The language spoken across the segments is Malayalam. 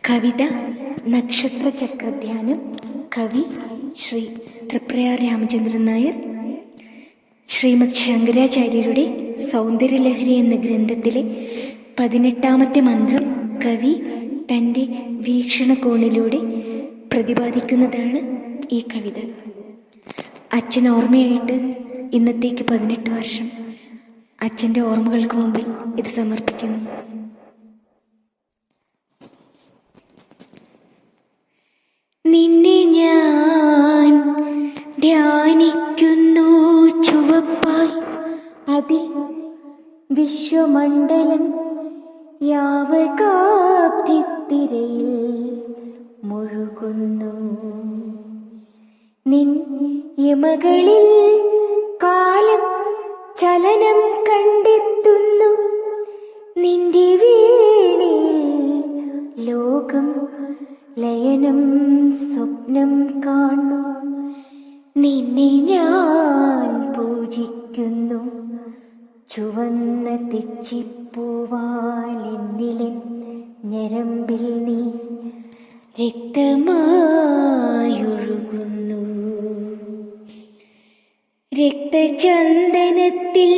കവിത നക്ഷത്രചക്രധ്യാനം. കവി ശ്രീ തൃപ്രയാർ രാമചന്ദ്രൻ നായർ. ശ്രീമദ് ശങ്കരാചാര്യരുടെ സൗന്ദര്യലഹരി എന്ന ഗ്രന്ഥത്തിലെ 18ാമത്തെ മന്ത്രം കവി തൻ്റെ വീക്ഷണകോണിലൂടെ പ്രതിപാദിക്കുന്നതാണ് ഈ കവിത. അച്ഛൻ ഓർമ്മയായിട്ട് ഇന്നത്തേക്ക് 18 വർഷം. അച്ഛൻ്റെ ഓർമ്മകൾക്ക് മുമ്പിൽ ഇത് സമർപ്പിക്കുന്നു. നിന്നെ ഞാൻ ധ്യാനിക്കുന്നു ചുവപ്പായി, അതിൽ വിശ്വമണ്ഡലം യാവകാബ്ദിത്തിരയിൽ മുഴുകുന്നു. നിൻ യമകളിൽ കാലം ചലനം കണ്ടെത്തുന്നു. നിന്റെ വീണയിൽ ലോകം ലയനം സ്വപ്നം കാണുന്നു. നിന്നെ ഞാൻ പൂജിക്കുന്നു. ചുവന്ന തെച്ചിപ്പൂവാലെന്നിലൻ ഞരമ്പിൽ നീ രക്തമായൊഴുകുന്നു. രക്തചന്ദനത്തിൽ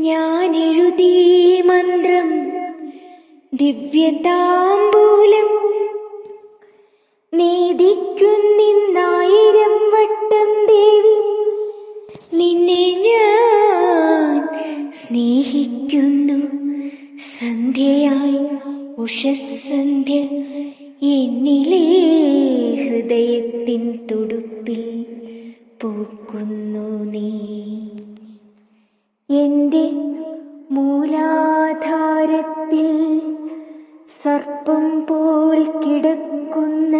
ഞാൻ എഴുതി മന്ത്രം, ദിവ്യതാംബൂലം നേദിക്കുന്നിന്നായിരം വട്ടം ദേവി. നിന്നെ ഞാൻ സ്നേഹിക്കുന്നു. സന്ധ്യയായി ഉഷസ്സന്ധ്യ എന്നിലെ ഹൃദയത്തിൻ തുടുപ്പിൽ പൂക്കുന്നു നീ. എൻ്റെ മൂലാധാരത്തിൽ സർപ്പം പോൽ കിടക്കുന്ന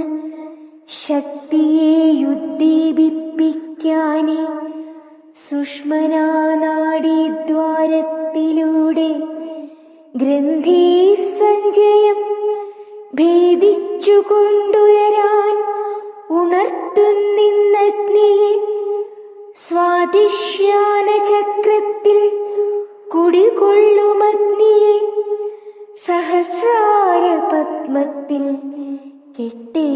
ശക്തിയെ ഉദ്ദീപിപ്പിക്കാനേ സുഷ്മനാനാഡീദ്വാരത്തിലൂടെ ഗ്രന്ഥി സഞ്ചയം ഭേദിച്ചു കൊണ്ടുവരാൻ ഉണർത്തുന്നിന്നഗ്നിയെ. സ്വാദിഷ്യാന ചക്രത്തിൽ കുടികൊള്ളുമഗ്നിയെ സഹസ്രാര പത്മത്തിൽ കെട്ടേ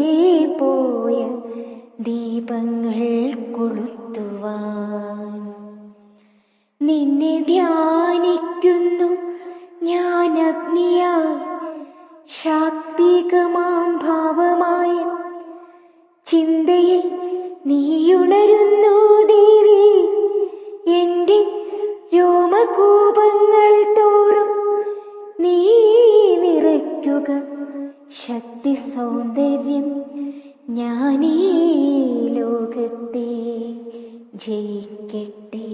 പോയ ദീപങ്ങൾ കൊളുത്തുവാൻ. നിന്നെ ധ്യാനിക്കുന്നു ഞാൻ അഗ്നിയായി, ശാക്തികമാം ഭാവമായ ചിന്തയിൽ നീയുണരുന്നു ദേവി. എൻ്റെ രോമകൂപങ്ങൾ തോറും നീ നിറയ്ക്കുക ശക്തി സൗന്ദര്യം. ഞാനീ ലോകത്തെ ജയിക്കട്ടെ.